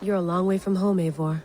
You're a long way from home, Eivor.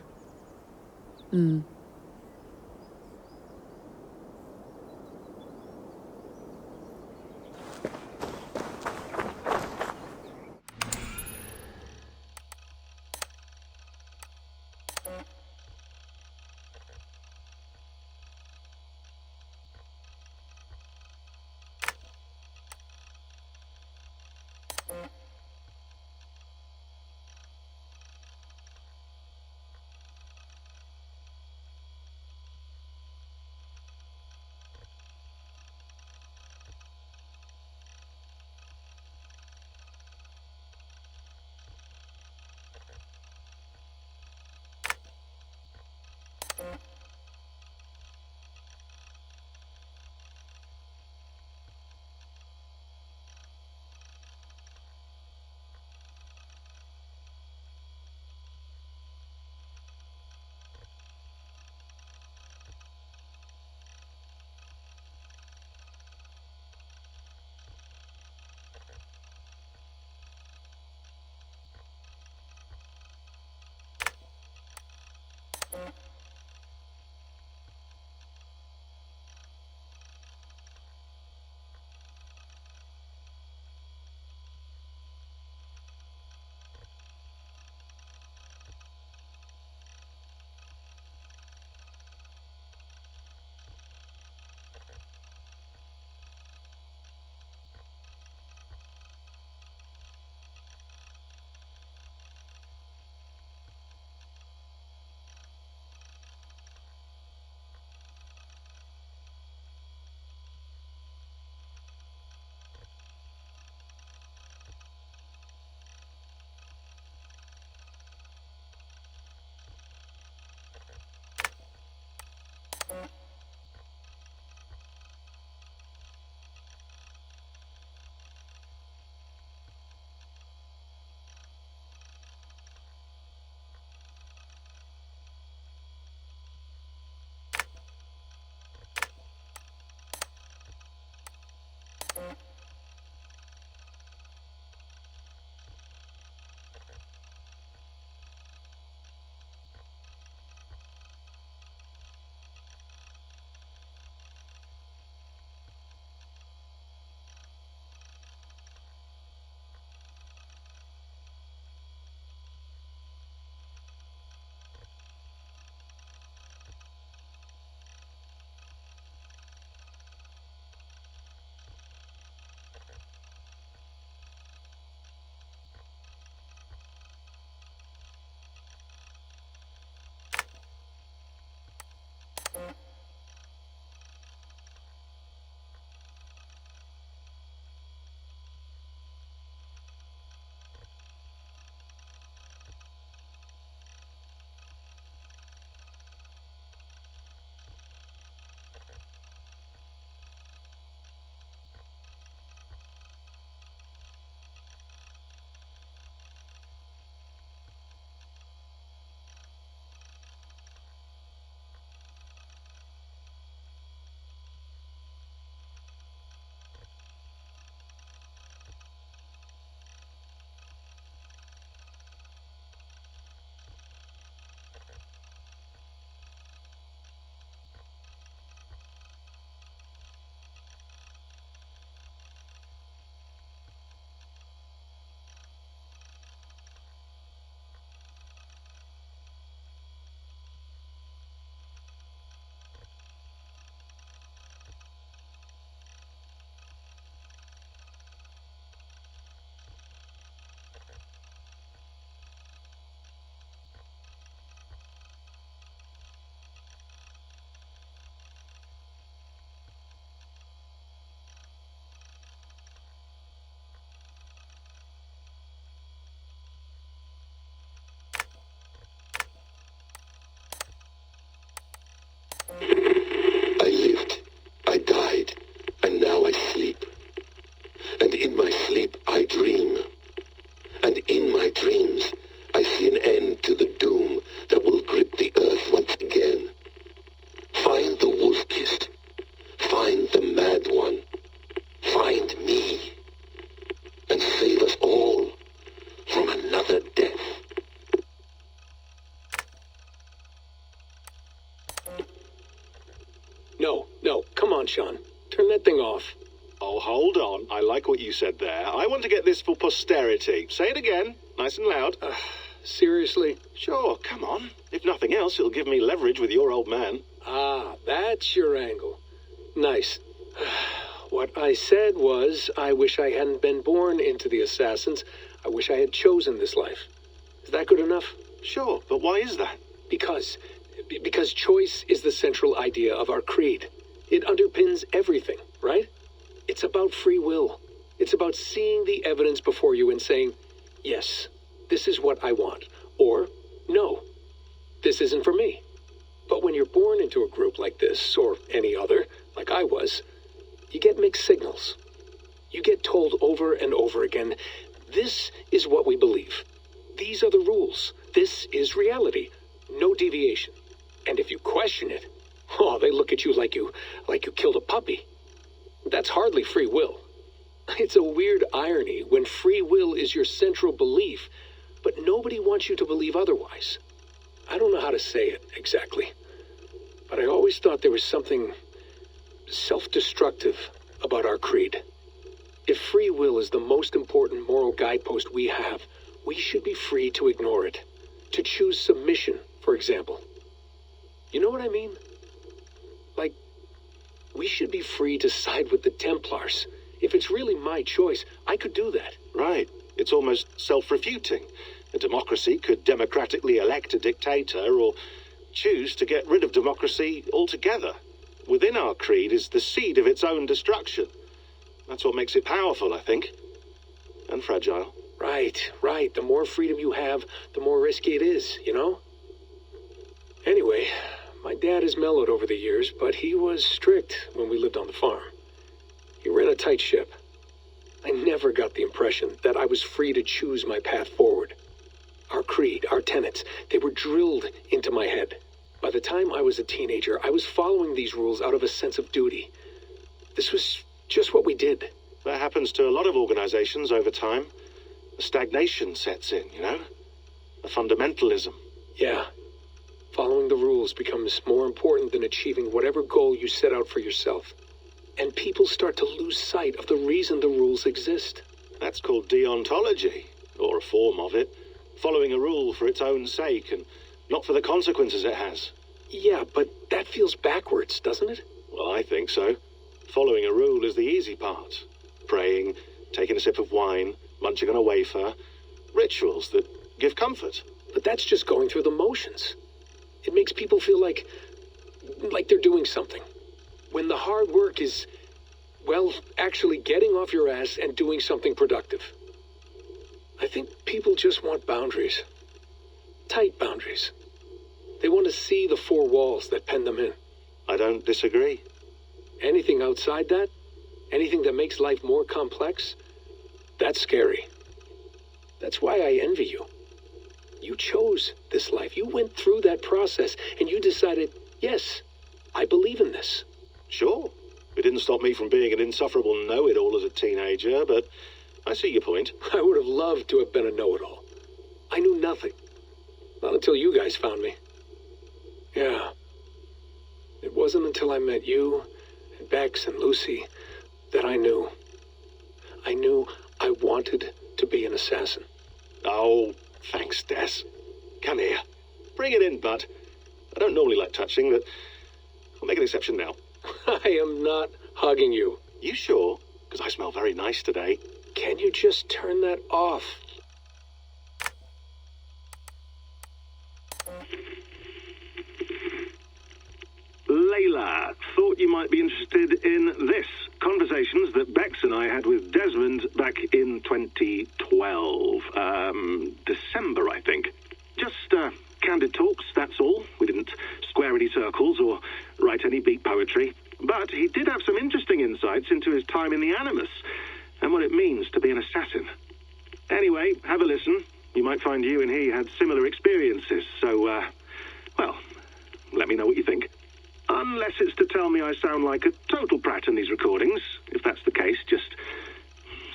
Sean. Turn that thing off. Oh, hold on. I like what you said there. I want to get this for posterity. Say it again, nice and loud. Seriously? Sure, come on. If nothing else, it'll give me leverage with your old man. Ah, that's your angle. Nice. What I said was, I wish I hadn't been born into the Assassins. I wish I had chosen this life. Is that good enough? Sure, but why is that? Because choice is the central idea of our creed. It underpins everything, right? It's about free will. It's about seeing the evidence before you and saying, yes, this is what I want. Or, no, this isn't for me. But when you're born into a group like this, or any other, like I was, you get mixed signals. You get told over and over again, this is what we believe. These are the rules. This is reality. No deviation. And if you question it, oh, they look at you like you killed a puppy. That's hardly free will. It's a weird irony when free will is your central belief, but nobody wants you to believe otherwise. I don't know how to say it exactly, but I always thought there was something self-destructive about our creed. If free will is the most important moral guidepost we have, we should be free to ignore it. To choose submission, for example. You know what I mean? Like, we should be free to side with the Templars. If it's really my choice, I could do that. Right. It's almost self-refuting. A democracy could democratically elect a dictator or choose to get rid of democracy altogether. Within our creed is the seed of its own destruction. That's what makes it powerful, I think. And fragile. Right. The more freedom you have, the more risky it is, you know? Anyway, my dad has mellowed over the years, but he was strict when we lived on the farm. He ran a tight ship. I never got the impression that I was free to choose my path forward. Our creed, our tenets, they were drilled into my head. By the time I was a teenager, I was following these rules out of a sense of duty. This was just what we did. That happens to a lot of organizations over time. A stagnation sets in, you know? A fundamentalism. Yeah. Following the rules becomes more important than achieving whatever goal you set out for yourself. And people start to lose sight of the reason the rules exist. That's called deontology, or a form of it. Following a rule for its own sake and not for the consequences it has. Yeah, but that feels backwards, doesn't it? Well, I think so. Following a rule is the easy part. Praying, taking a sip of wine, munching on a wafer. Rituals that give comfort. But that's just going through the motions. It makes people feel like they're doing something. When the hard work is, well, actually getting off your ass and doing something productive. I think people just want boundaries. Tight boundaries. They want to see the four walls that pen them in. I don't disagree. Anything outside that, anything that makes life more complex, that's scary. That's why I envy you. You chose this life. You went through that process and you decided, yes, I believe in this. Sure. It didn't stop me from being an insufferable know-it-all as a teenager, but I see your point. I would have loved to have been a know-it-all. I knew nothing. Not until you guys found me. Yeah. It wasn't until I met you, and Bex and Lucy, that I knew. I knew I wanted to be an assassin. Oh, thanks, Des. Come here. Bring it in, bud. I don't normally like touching, but I'll make an exception now. I am not hugging you. You sure? Because I smell very nice today. Can you just turn that off? Layla, thought you might be interested in this. Conversations that Bex and I had with Desmond back in 2012. December, I think. Just candid talks, that's all. We didn't square any circles or write any beat poetry. But he did have some interesting insights into his time in the Animus and what it means to be an assassin. Anyway, have a listen. You might find you and he had similar experiences. So, well, let me know what you think. Unless it's to tell me I sound like a total prat in these recordings. If that's the case, just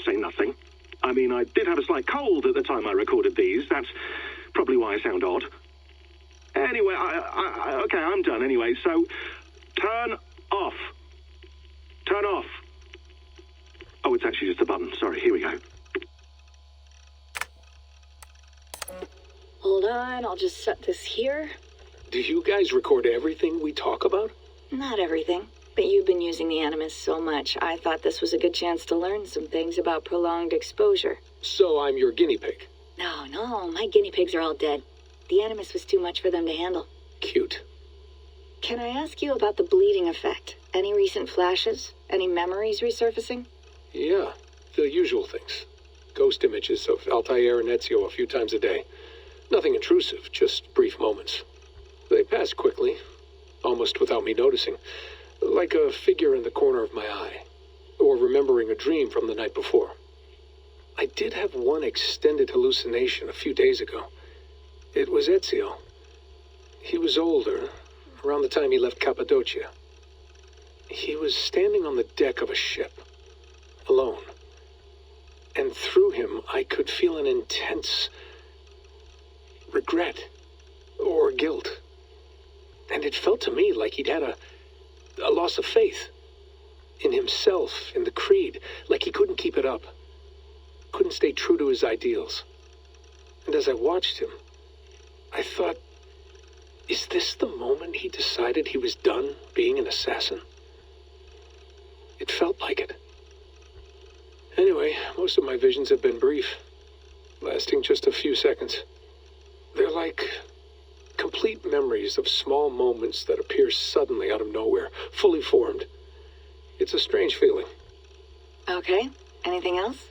say nothing. I mean, I did have a slight cold at the time I recorded these. That's probably why I sound odd. Anyway, okay, I'm done anyway, so turn off. Turn off. Oh, it's actually just a button. Sorry, here we go. Hold on, I'll just set this here. Do you guys record everything we talk about? Not everything, but you've been using the Animus so much, I thought this was a good chance to learn some things about prolonged exposure. So I'm your guinea pig. No, my guinea pigs are all dead. The Animus was too much for them to handle. Cute. Can I ask you about the bleeding effect? Any recent flashes? Any memories resurfacing? Yeah, the usual things. Ghost images of Altair and Ezio a few times a day. Nothing intrusive, just brief moments. They pass quickly, almost without me noticing. Like a figure in the corner of my eye. Or remembering a dream from the night before. I did have one extended hallucination a few days ago. It was Ezio. He was older, around the time he left Cappadocia. He was standing on the deck of a ship, alone. And through him, I could feel an intense regret or guilt. And it felt to me like he'd had a loss of faith in himself, in the creed, like he couldn't keep it up, couldn't stay true to his ideals. And as I watched him, I thought, is this the moment he decided he was done being an assassin? It felt like it. Anyway, most of my visions have been brief, lasting just a few seconds. They're like complete memories of small moments that appear suddenly out of nowhere, fully formed. It's a strange feeling. Okay, anything else?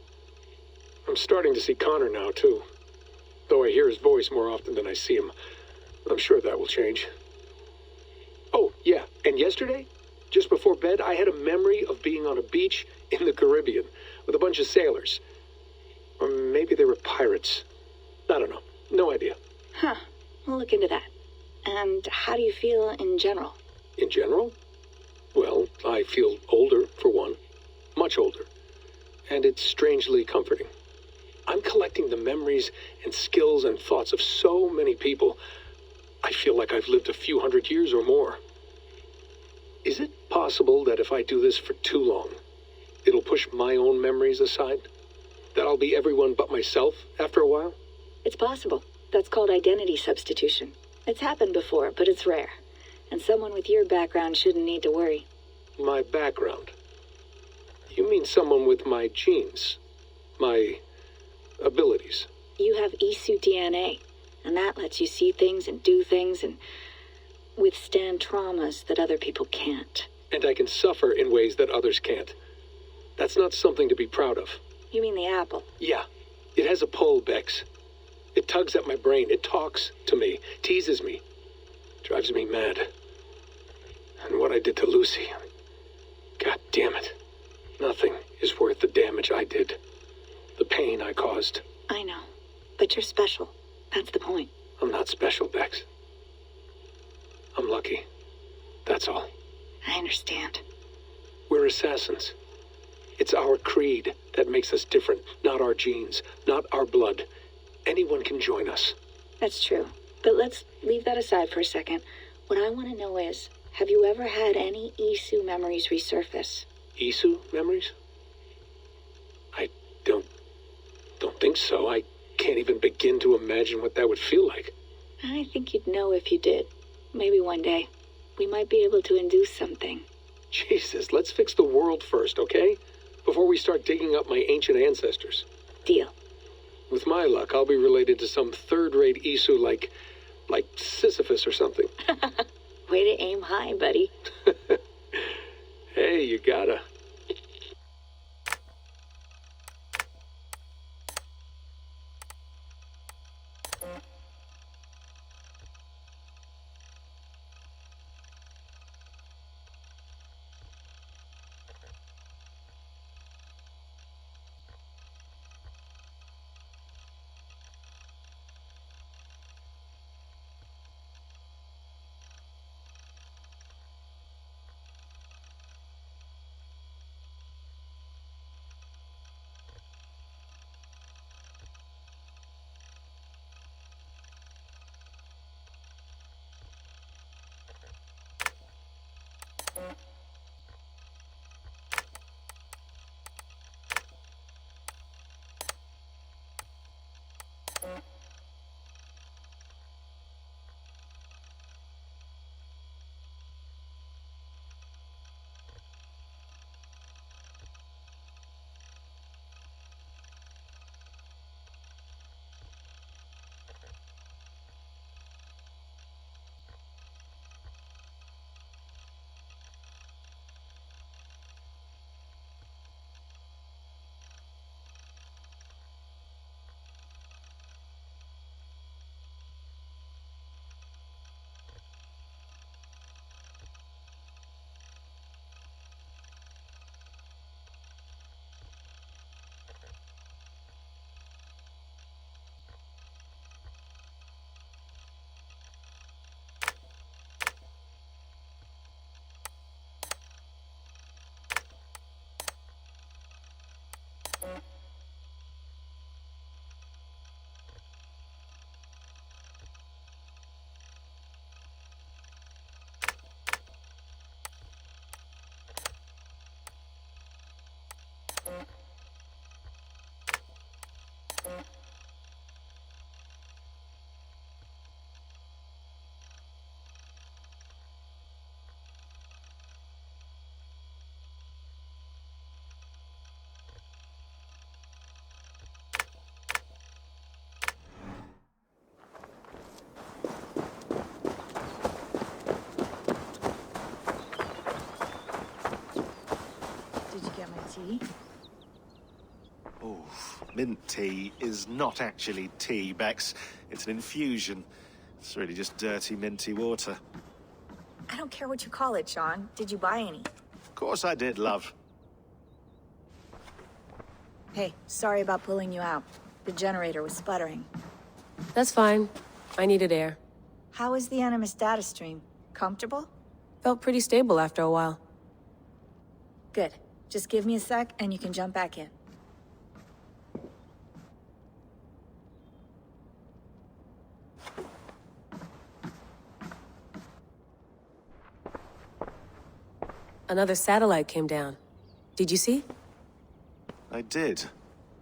I'm starting to see Connor now, too. Though I hear his voice more often than I see him. I'm sure that will change. Oh, yeah, and yesterday, just before bed, I had a memory of being on a beach in the Caribbean with a bunch of sailors. Or maybe they were pirates. I don't know. No idea. Huh, we'll look into that. And how do you feel in general? In general? Well, I feel older, for one. Much older. And it's strangely comforting. I'm collecting the memories and skills and thoughts of so many people. I feel like I've lived a few hundred years or more. Is it possible that if I do this for too long, it'll push my own memories aside? That I'll be everyone but myself after a while? It's possible. That's called identity substitution. It's happened before, but it's rare. And someone with your background shouldn't need to worry. My background? You mean someone with my genes? My abilities? You have Isu DNA, and that lets you see things and do things and withstand traumas that other people can't. And I can suffer in ways that others can't. That's not something to be proud of. You mean the apple? Yeah. It has a pull, Bex. It tugs at my brain. It talks to me. Teases me. Drives me mad. And what I did to Lucy. God damn it. Nothing is worth the damage I did. The pain I caused. I know. But you're special. That's the point. I'm not special, Bex. I'm lucky. That's all. I understand. We're assassins. It's our creed that makes us different, not our genes, not our blood. Anyone can join us. That's true. But let's leave that aside for a second. What I want to know is, have you ever had any Isu memories resurface? Isu memories? I don't think so. I can't even begin to imagine what that would feel like. I think you'd know if you did. Maybe one day. We might be able to induce something. Jesus, let's fix the world first, okay? Before we start digging up my ancient ancestors. Deal. With my luck, I'll be related to some third-rate Isu like Sisyphus or something. Way to aim high, buddy. Hey, you gotta. tea? Oh, mint tea is not actually tea, Bex. It's an infusion. It's really just dirty, minty water. I don't care what you call it, Sean. Did you buy any? Of course I did, love. Hey, sorry about pulling you out. The generator was sputtering. That's fine. I needed air. How is the Animus data stream? Comfortable? Felt pretty stable after a while. Good. Just give me a sec and you can jump back in. Another satellite came down. Did you see? I did.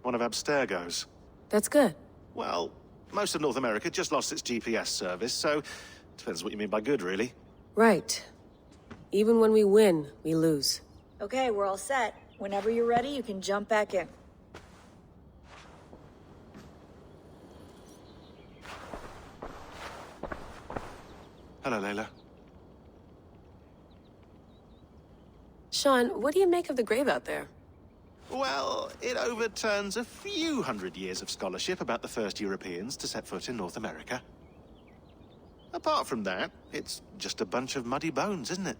One of Abstergo's. That's good. Well, most of North America just lost its GPS service, so depends what you mean by good, really. Right. Even when we win, we lose. Okay, we're all set. Whenever you're ready, you can jump back in. Hello, Layla. Sean, what do you make of the grave out there? Well, it overturns a few hundred years of scholarship about the first Europeans to set foot in North America. Apart from that, it's just a bunch of muddy bones, isn't it?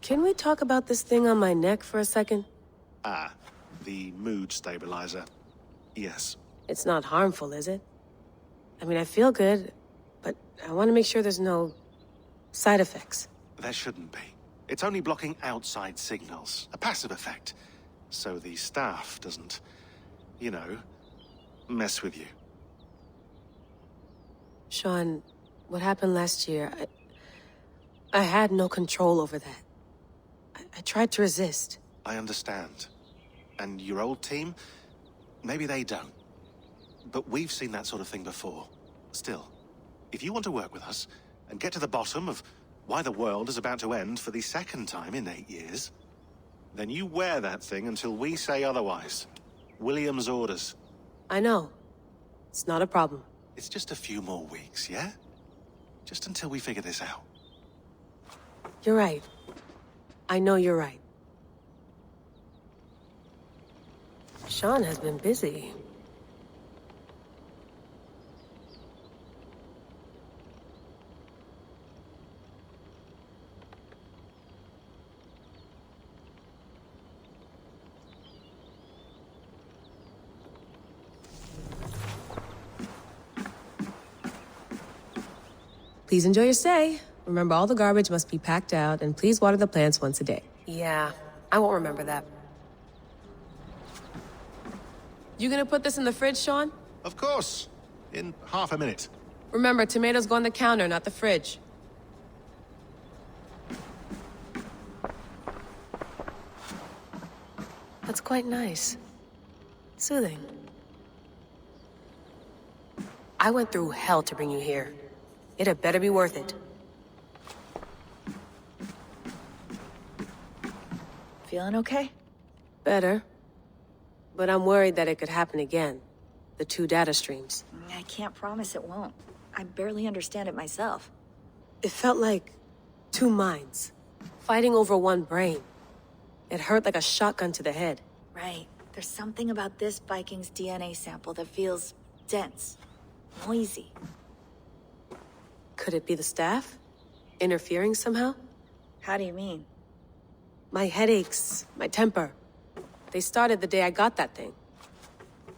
Can we talk about this thing on my neck for a second? Ah, the mood stabilizer. Yes. It's not harmful, is it? I mean, I feel good, but I want to make sure there's no side effects. There shouldn't be. It's only blocking outside signals, a passive effect. So the staff doesn't, you know, mess with you. Sean, what happened last year, I had no control over that. I tried to resist. I understand. And your old team, maybe they don't. But we've seen that sort of thing before. Still, if you want to work with us and get to the bottom of why the world is about to end for the second time in 8 years, then you wear that thing until we say otherwise. William's orders. I know. It's not a problem. It's just a few more weeks, yeah? Just until we figure this out. You're right. I know you're right. Sean has been busy. Please enjoy your stay. Remember, all the garbage must be packed out, and please water the plants once a day. Yeah, I won't remember that. You gonna put this in the fridge, Sean? Of course. In half a minute. Remember, tomatoes go on the counter, not the fridge. That's quite nice. Soothing. I went through hell to bring you here. It had better be worth it. Feeling okay? Better. But I'm worried that it could happen again. The two data streams. I can't promise it won't. I barely understand it myself. It felt like two minds, fighting over one brain. It hurt like a shotgun to the head. Right. There's something about this Viking's DNA sample that feels dense, noisy. Could it be the staff? Interfering somehow? How do you mean? My headaches, my temper. They started the day I got that thing.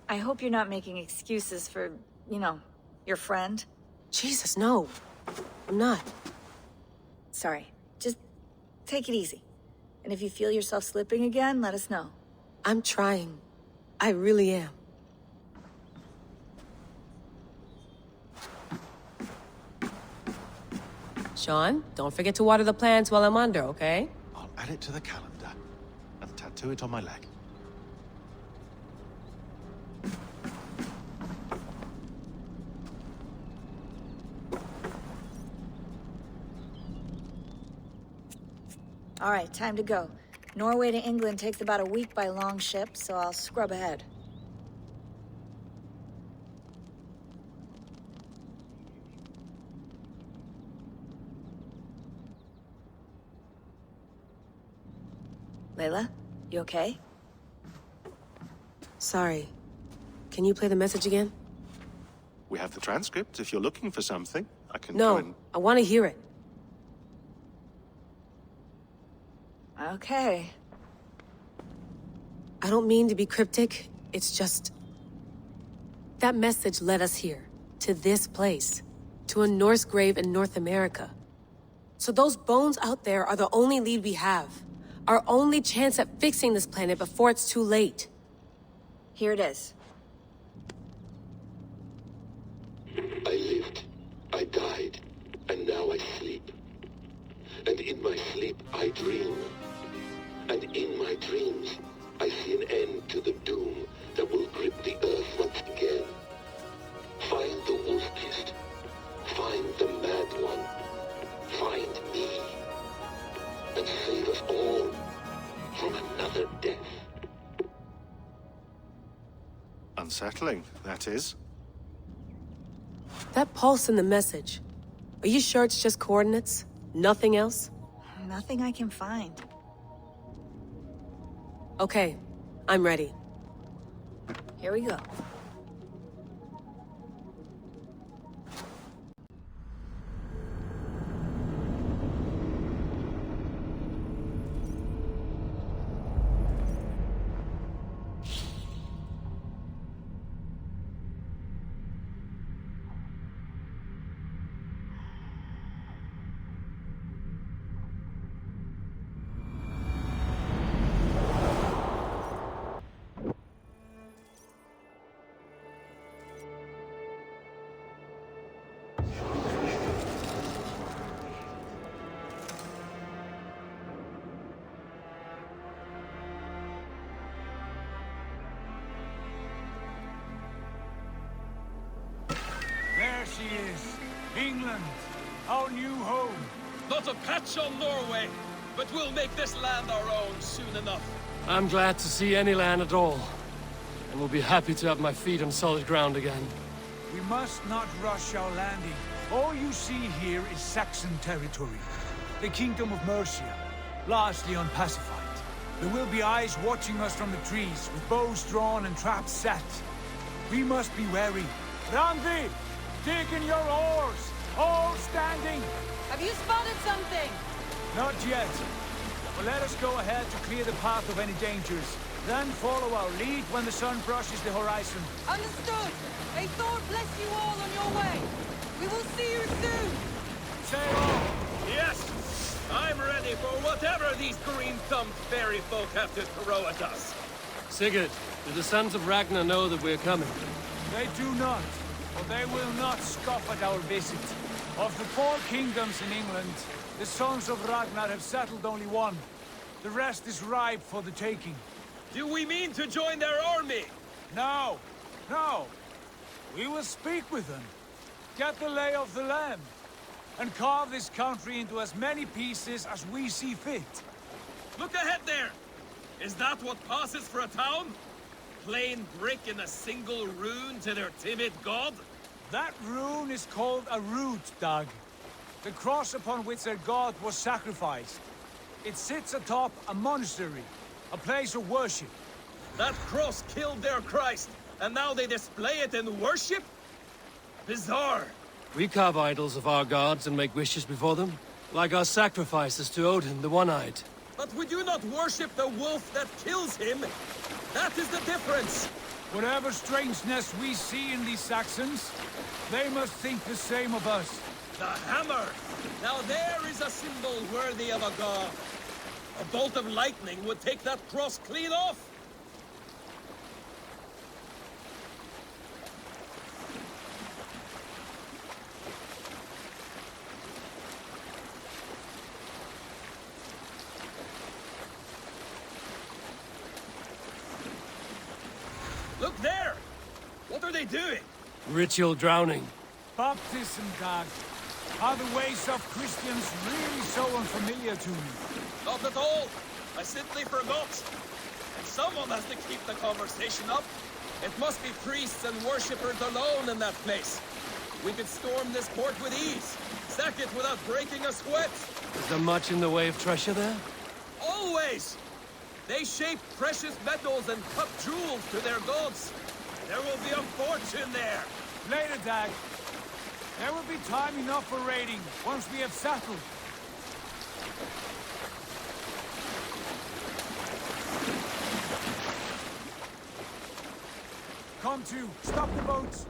I hope you're not making excuses for, your friend. Jesus, no. I'm not. Sorry. Just take it easy. And if you feel yourself slipping again, let us know. I'm trying. I really am. Sean, don't forget to water the plants while I'm under, okay? I'll add it to the calendar and tattoo it on my leg. All right, time to go. Norway to England takes about a week by long ship, so I'll scrub ahead. Layla, you okay? Sorry. Can you play the message again? We have the transcript. If you're looking for something, I can No, go and... I want to hear it. Okay. I don't mean to be cryptic. It's just... that message led us here. To this place. To a Norse grave in North America. So those bones out there are the only lead we have. Our only chance at fixing this planet before it's too late. Here it is. I lived, I died, and now I sleep. And in my sleep I dream. And in my dreams I see an end to the doom that will grip the earth once again. Find the wolf-kissed. Find the mad one. Find me. And save us all from another death. Unsettling, that is. That pulse in the message. Are you sure it's just coordinates? Nothing else? Nothing I can find. Okay, I'm ready. Here we go. There she is. England. Our new home. Not a patch on Norway, but we'll make this land our own soon enough. I'm glad to see any land at all. And will be happy to have my feet on solid ground again. We must not rush our landing. All you see here is Saxon territory. The Kingdom of Mercia, largely unpacified. There will be eyes watching us from the trees, with bows drawn and traps set. We must be wary. Randi! Dig in your oars! All standing! Have you spotted something? Not yet. But let us go ahead to clear the path of any dangers. Then follow our lead when the sun brushes the horizon. Understood. May Thor bless you all on your way. We will see you soon. Sail on! Yes! I'm ready for whatever these green-thumbed fairy folk have to throw at us. Sigurd, do the sons of Ragnar know that we're coming? They do not, but they will not scoff at our visit. Of the 4 kingdoms in England, the sons of Ragnar have settled only one. The rest is ripe for the taking. Do we mean to join their army? No, no. We will speak with them, get the lay of the land, and carve this country into as many pieces as we see fit. Look ahead there! Is that what passes for a town? Plain brick in a single rune to their timid god? That rune is called a root, Doug. The cross upon which their god was sacrificed. It sits atop a monastery, a place of worship. That cross killed their Christ, and now they display it in worship? Bizarre. We carve idols of our gods and make wishes before them, like our sacrifices to Odin, the One-Eyed. But we do not worship the wolf that kills him. That is the difference. Whatever strangeness we see in these Saxons, they must think the same of us. The hammer! Now there is a symbol worthy of a god. A bolt of lightning would take that cross clean off. Look there! What are they doing? Ritual drowning. Baptism, Doug. Are the ways of Christians really so unfamiliar to me? Not at all. I simply forgot. And someone has to keep the conversation up. It must be priests and worshippers alone in that place. We could storm this port with ease. Sack it without breaking a sweat. Is there much in the way of treasure there? Always! They shape precious metals and cut jewels to their gods. There will be a fortune there. Later, Dag. There will be time enough for raiding once we have settled. Come to, stop the boats.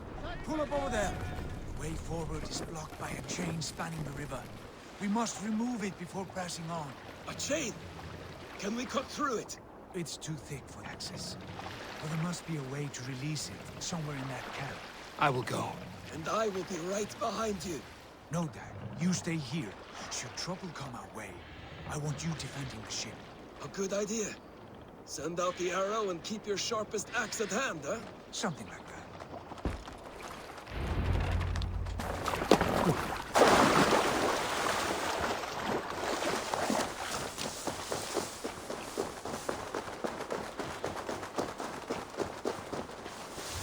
Pull up over there. The way forward is blocked by a chain spanning the river. We must remove it before pressing on. A chain? Can we cut through it? It's too thick for access. But there must be a way to release it, somewhere in that camp. I will go. And I will be right behind you. No, Dag. You stay here. Should trouble come our way, I want you defending the ship. A good idea. Send out the arrow and keep your sharpest axe at hand, huh? Something like that.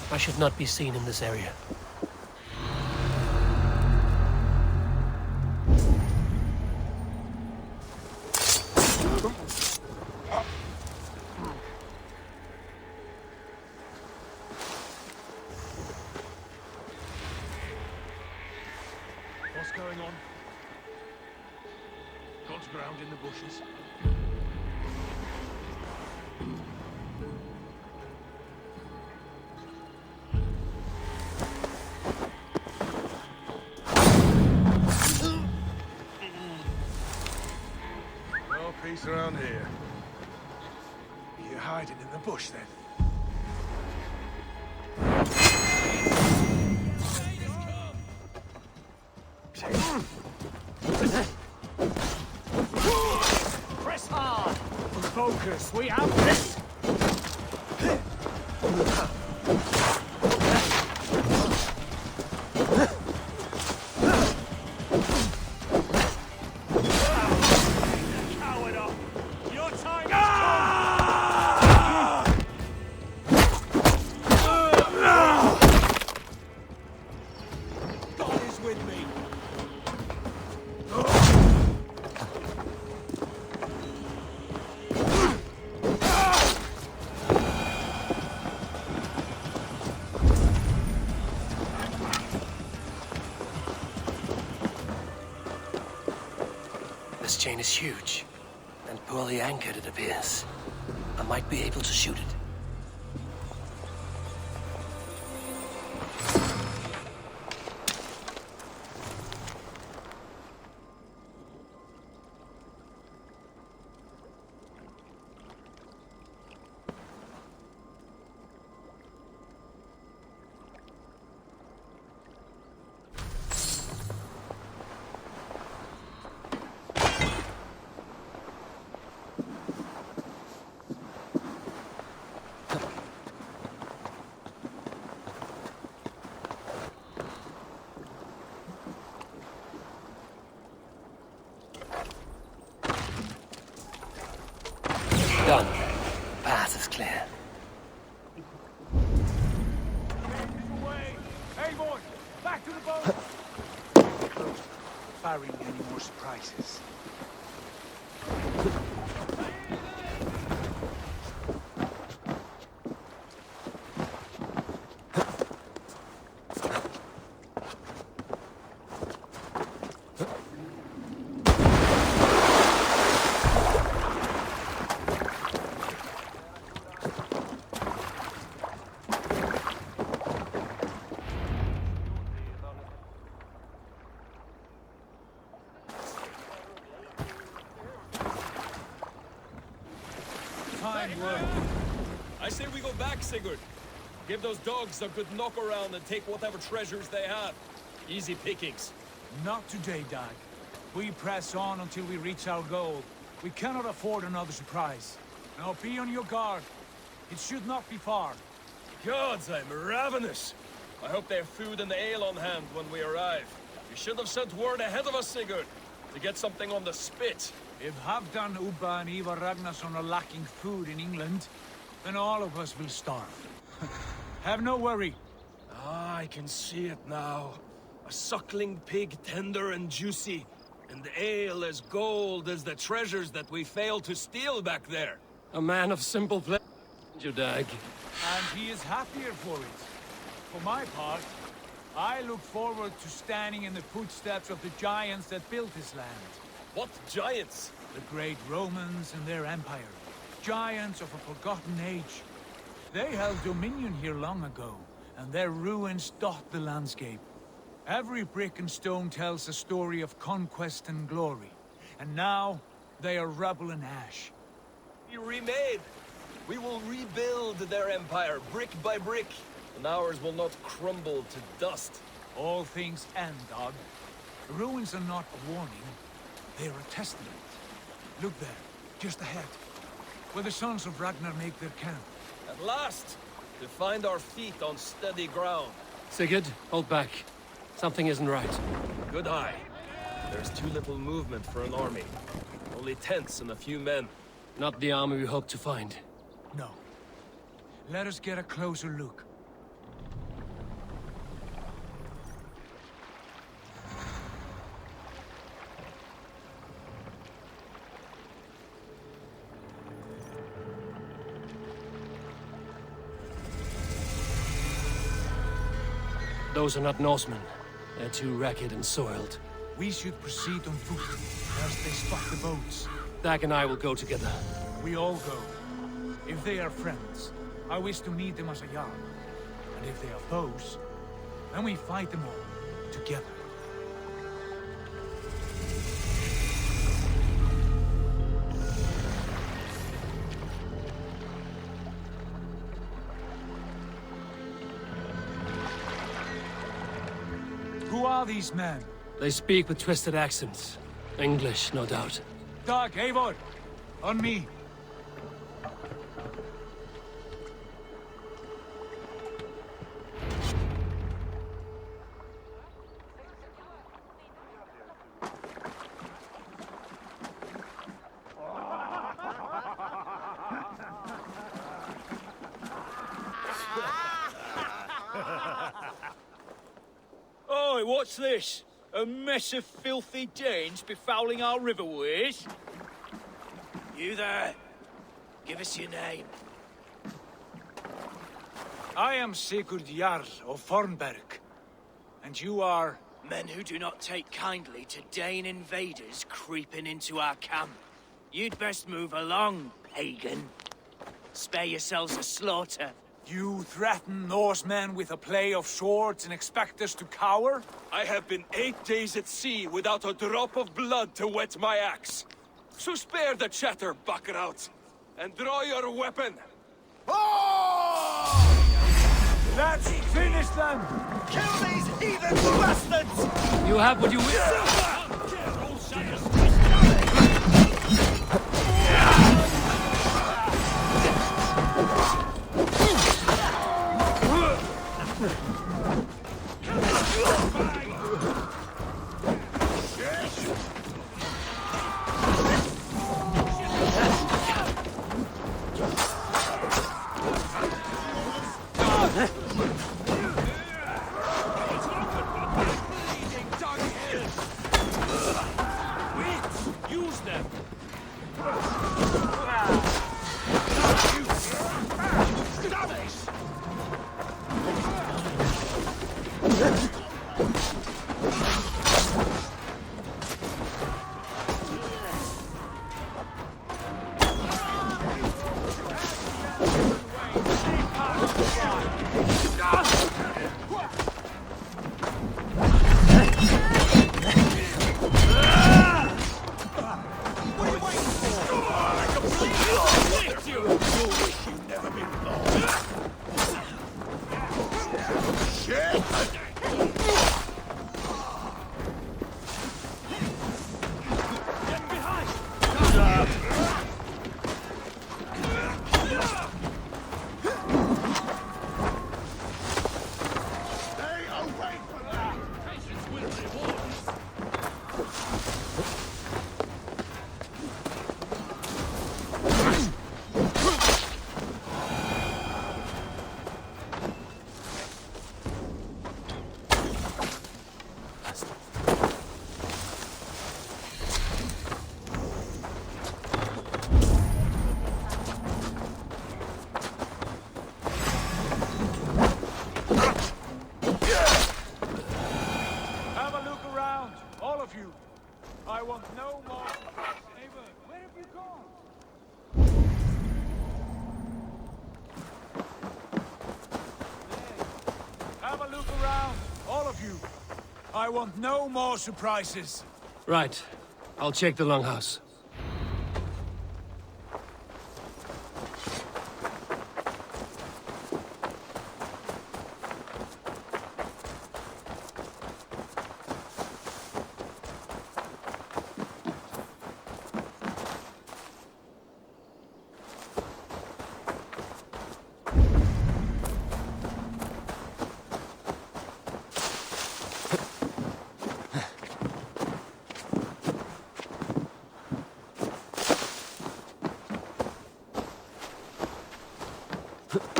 I should not be seen in this area. What's going on? Got ground in the bushes. No peace around here. You're hiding in the bush, then? Press hard! Focus, we have this! Coward up! Your time God is with me! This chain is huge, and poorly anchored, it appears. I might be able to shoot it. Done. Path is clear. Hey, boy! Back to the boat! Barring any more surprises. Fine work. I say we go back, Sigurd. Give those dogs a good knock around and take whatever treasures they have. Easy pickings. Not today, Dag. We press on until we reach our goal. We cannot afford another surprise. Now be on your guard. It should not be far. Gods, I'm ravenous. I hope they have food and ale on hand when we arrive. You should have sent word ahead of us, Sigurd, to get something on the spit. If Halfdan, Ubba and Ivar Ragnarsson are lacking food in England, then all of us will starve. Have no worry. Ah, I can see it now. A suckling pig, tender and juicy. And ale as gold as the treasures that we failed to steal back there. A man of simple ple... Judag. And he is happier for it. For my part, I look forward to standing in the footsteps of the giants that built this land. What giants? The great Romans and their empire. Giants of a forgotten age. They held dominion here long ago, and their ruins dot the landscape. Every brick and stone tells a story of conquest and glory. And now, they are rubble and ash. Be remade. We will rebuild their empire brick by brick, and ours will not crumble to dust. All things end, dog. The ruins are not a warning. They are a testament. Look there, just ahead, where the sons of Ragnar make their camp. At last, to find our feet on steady ground. Sigurd, hold back. Something isn't right. Good eye. There's too little movement for an army. Only tents and a few men. Not the army we hope to find. No. Let us get a closer look. Those are not Norsemen. They're too ragged and soiled. We should proceed on foot, as they spot the boats. Dag and I will go together. We all go. If they are friends, I wish to meet them as a Jarl. And if they are foes, then we fight them all, together. Who are these men? They speak with twisted accents. English, no doubt. Dag, Eivor! On me! Oi, what's this? A mess of filthy Danes befouling our riverways? You there? Give us your name. I am Sigurd Jarl of Fornberg. And you are... Men who do not take kindly to Dane invaders creeping into our camp. You'd best move along, pagan. Spare yourselves a slaughter. You threaten Norsemen with a play of swords and expect us to cower? I have been 8 days at sea without a drop of blood to wet my axe. So spare the chatter, Backloggery, and draw your weapon. Let's finish them! Kill these heathen bastards! You have what you will. Use them! around, all of you. I want no more surprises. Right. I'll check the longhouse.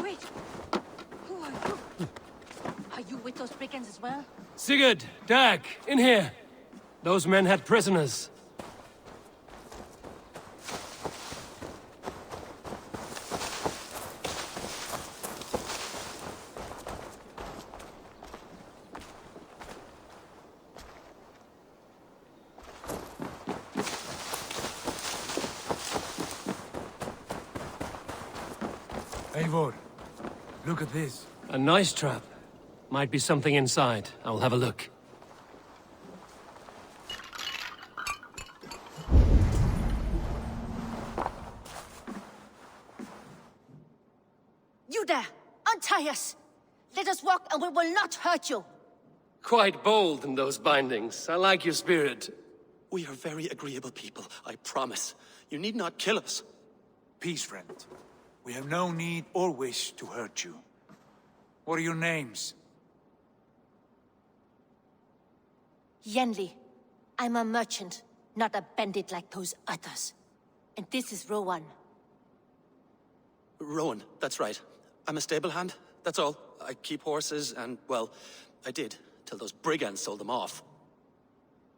Wait! Who are you? Are you with those brigands as well? Sigurd! Dag! In here! Those men had prisoners. Eivor, look at this. A nice trap. Might be something inside. I'll have a look. You there! Untie us! Let us walk and we will not hurt you! Quite bold in those bindings. I like your spirit. We are very agreeable people, I promise. You need not kill us. Peace, friend. We have no need or wish to hurt you. What are your names? Yenli. I'm a merchant, not a bandit like those others. And this is Rowan. Rowan, that's right. I'm a stable hand, that's all. I keep horses and, well, I did, till those brigands sold them off.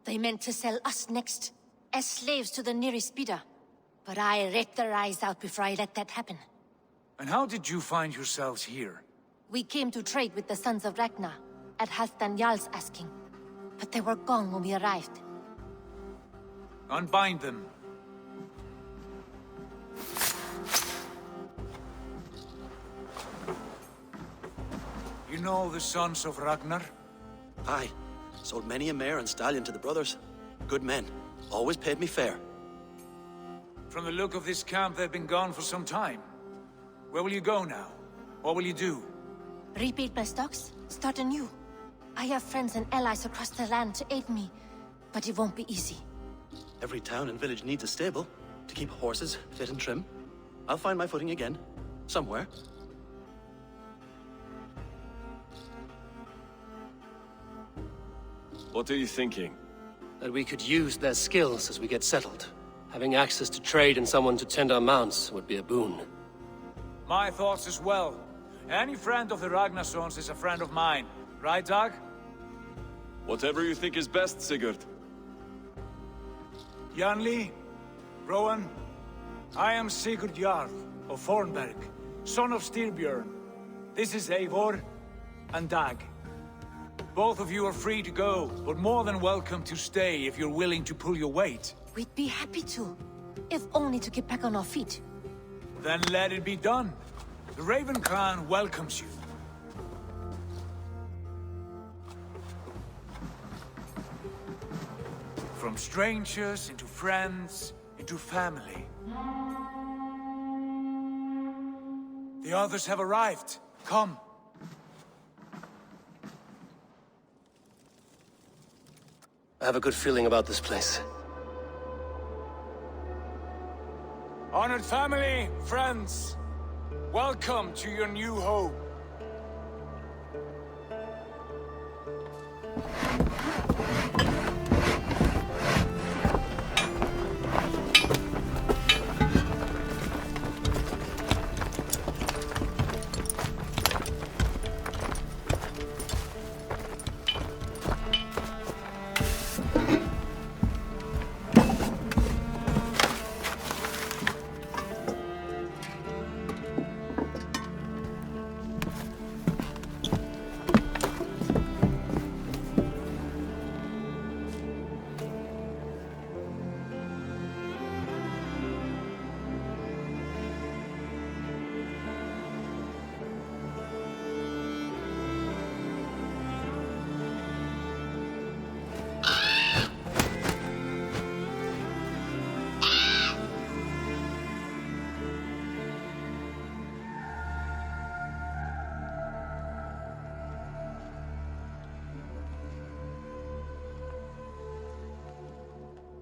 They meant to sell us next, as slaves to the nearest bidder. But I ripped their eyes out before I let that happen. And how did you find yourselves here? We came to trade with the Sons of Ragnar, at Halfdan Jarl's asking. But they were gone when we arrived. Unbind them. You know the Sons of Ragnar? Aye. Sold many a mare and stallion to the brothers. Good men. Always paid me fair. From the look of this camp, they've been gone for some time. Where will you go now? What will you do? Rebuild my stocks, start anew. I have friends and allies across the land to aid me, but it won't be easy. Every town and village needs a stable to keep horses fit and trim. I'll find my footing again. Somewhere. What are you thinking? That we could use their skills as we get settled. Having access to trade and someone to tend our mounts would be a boon. My thoughts as well. Any friend of the Ragnarsons is a friend of mine. Right, Dag? Whatever you think is best, Sigurd. Janli, Rowan, I am Sigurd Jarl of Fornberg, son of Styrbjörn. This is Eivor and Dag. Both of you are free to go, but more than welcome to stay if you're willing to pull your weight. We'd be happy to, if only to get back on our feet. Then let it be done. The Raven Clan welcomes you. From strangers into friends, into family. The others have arrived. Come. I have a good feeling about this place. Honored family, friends, welcome to your new home.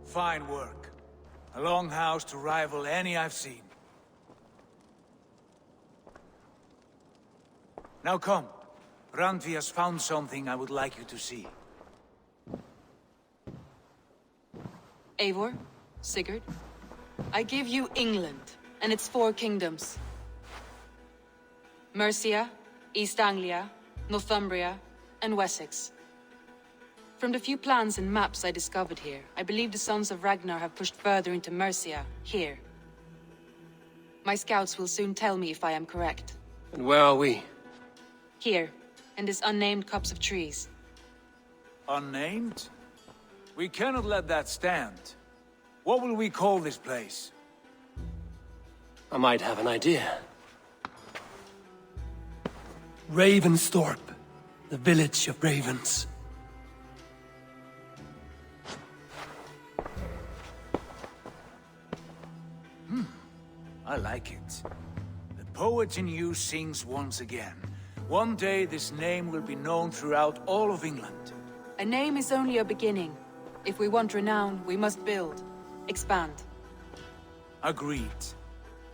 Fine work. A longhouse to rival any I've seen. Now come. Randvi has found something I would like you to see. Eivor, Sigurd, I give you England and its 4 kingdoms. Mercia, East Anglia, Northumbria, and Wessex. From the few plans and maps I discovered here, I believe the Sons of Ragnar have pushed further into Mercia, here. My scouts will soon tell me if I am correct. And where are we? Here, in this unnamed copse of trees. Unnamed? We cannot let that stand. What will we call this place? I might have an idea. Ravensthorpe, the village of ravens. I like it. The poet in you sings once again. One day this name will be known throughout all of England. A name is only a beginning. If we want renown, we must build, expand. Agreed.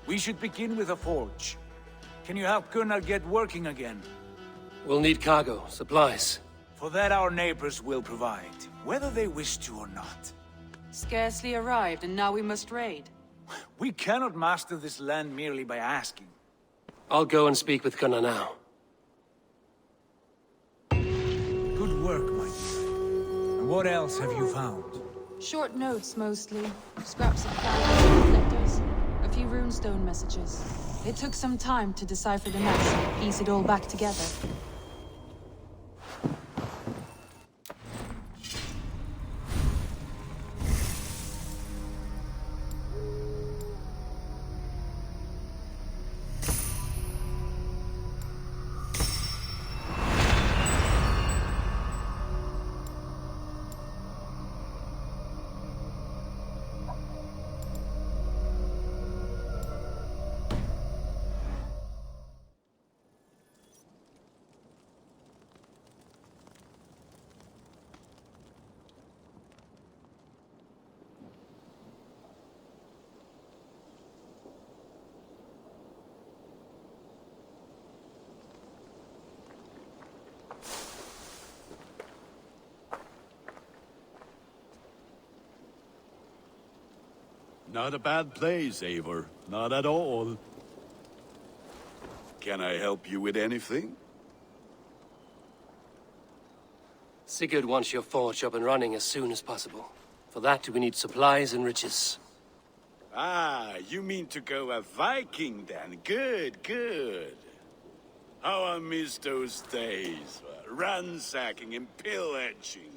We should begin with a forge. Can you help Gunnar get working again? We'll need cargo, supplies. For that our neighbors will provide, whether they wish to or not. Scarcely arrived, and now we must raid. We cannot master this land merely by asking. I'll go and speak with Gunnar now. Good work, my dear. And what else have you found? Short notes, mostly. Scraps of plans, letters, a few runestone messages. It took some time to decipher the maps and piece it all back together. Not a bad place, Eivor. Not at all. Can I help you with anything? Sigurd wants your forge up and running as soon as possible. For that, we need supplies and riches. Ah, you mean to go a Viking then? Good, good. How I miss those days. Ransacking and pillaging.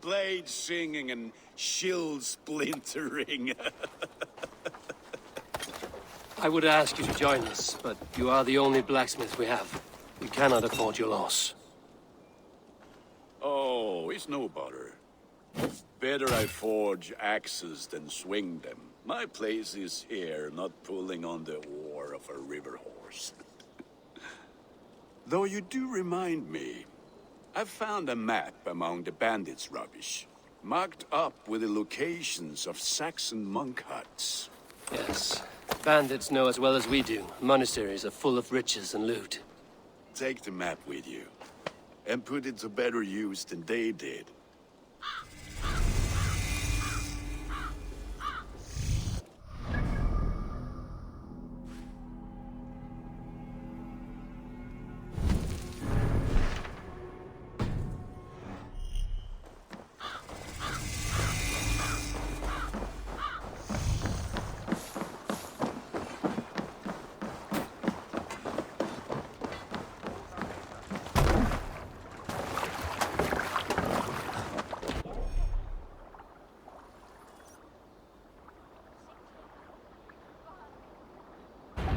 Blade singing and shield splintering. I would ask you to join us, but you are the only blacksmith we have. We cannot afford your loss. Oh, it's no bother. Better I forge axes than swing them. My place is here, not pulling on the oar of a river horse. Though you do remind me, I found a map among the bandits' rubbish, marked up with the locations of Saxon monk huts. Yes. Bandits know as well as we do. Monasteries are full of riches and loot. Take the map with you, and put it to better use than they did.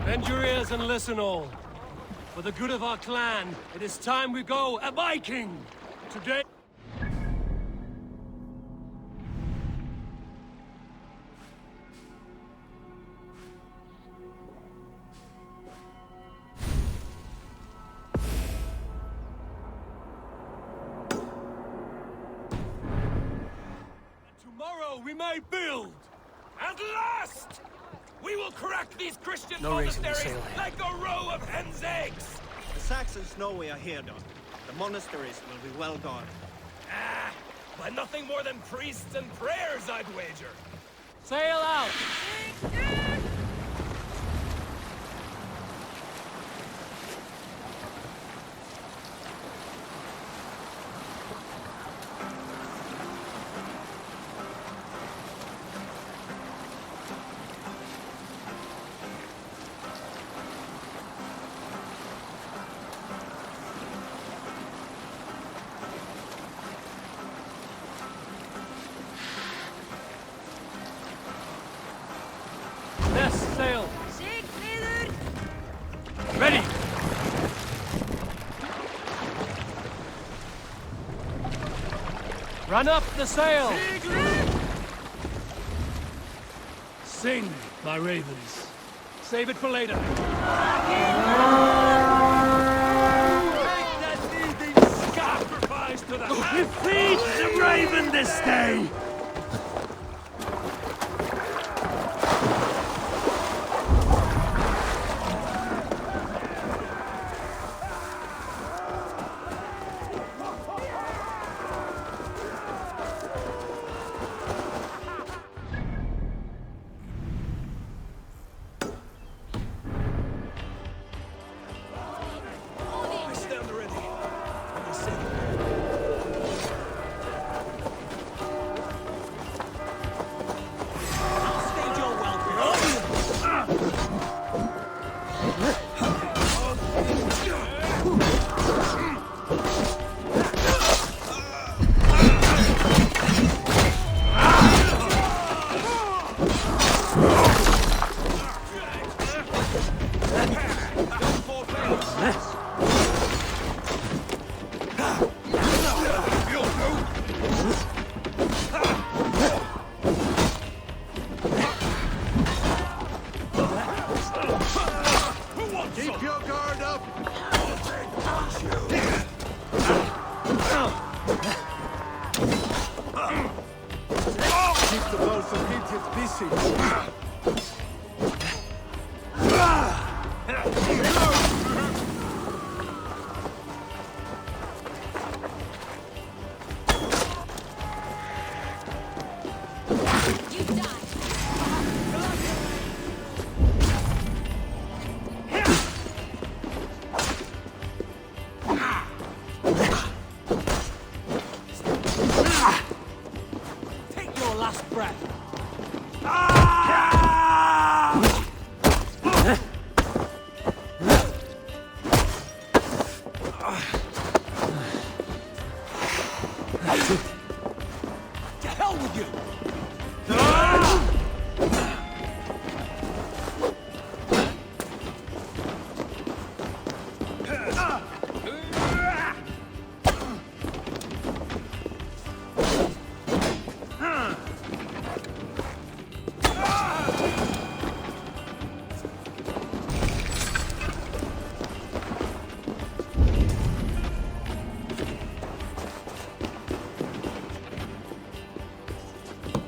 Bend your ears and listen all. For the good of our clan, it is time we go a Viking! Today... Tomorrow so we may build. At last! We will crack these Christian No raising the monasteries sail. like a row of hen's eggs! The Saxons know we are here, Don. The monasteries will be well guarded. Ah, by nothing more than priests and prayers, I'd wager. Sail out! Yes, sail! Ready! Run up the sail! Sing, my ravens. Save it for later. Make that evening sacrifice to the We feed the raven this day! Keep your guard up! Keep the both of idiots busy. Take your last breath. To hell with you!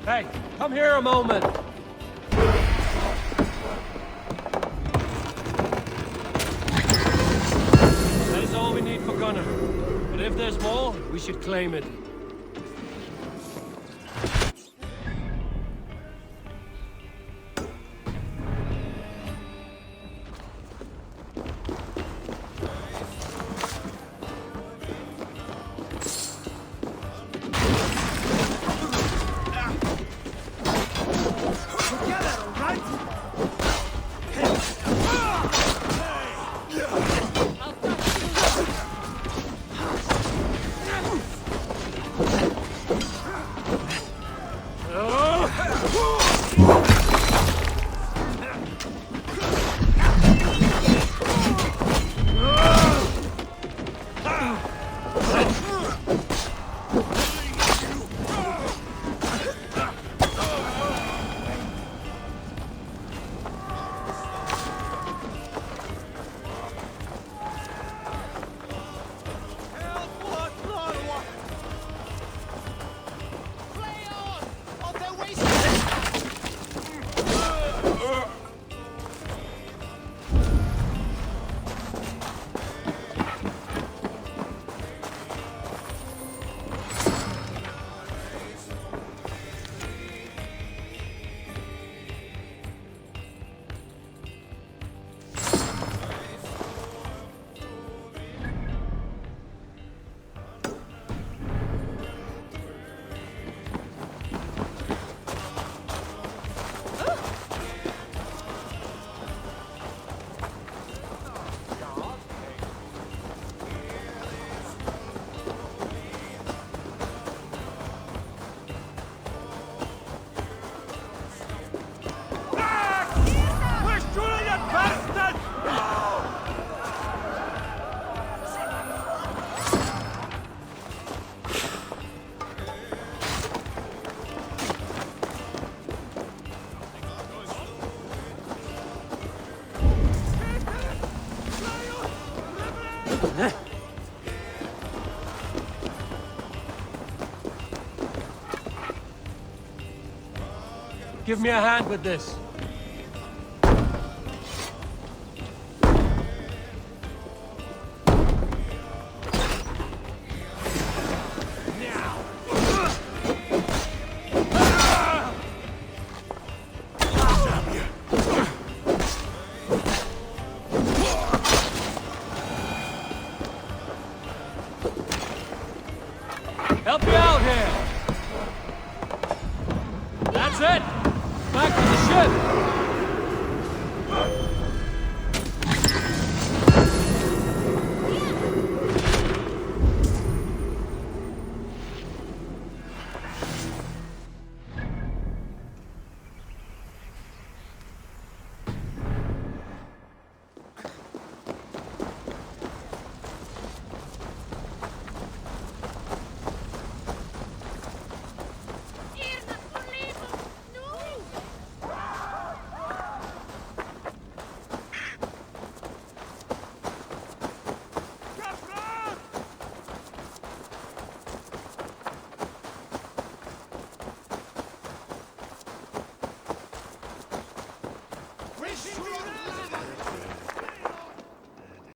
Hey, come here a moment. That is all we need for Gunner. But if there's more, we should claim it. Give me a hand with this. Help me out here! That's it! Back to the ship!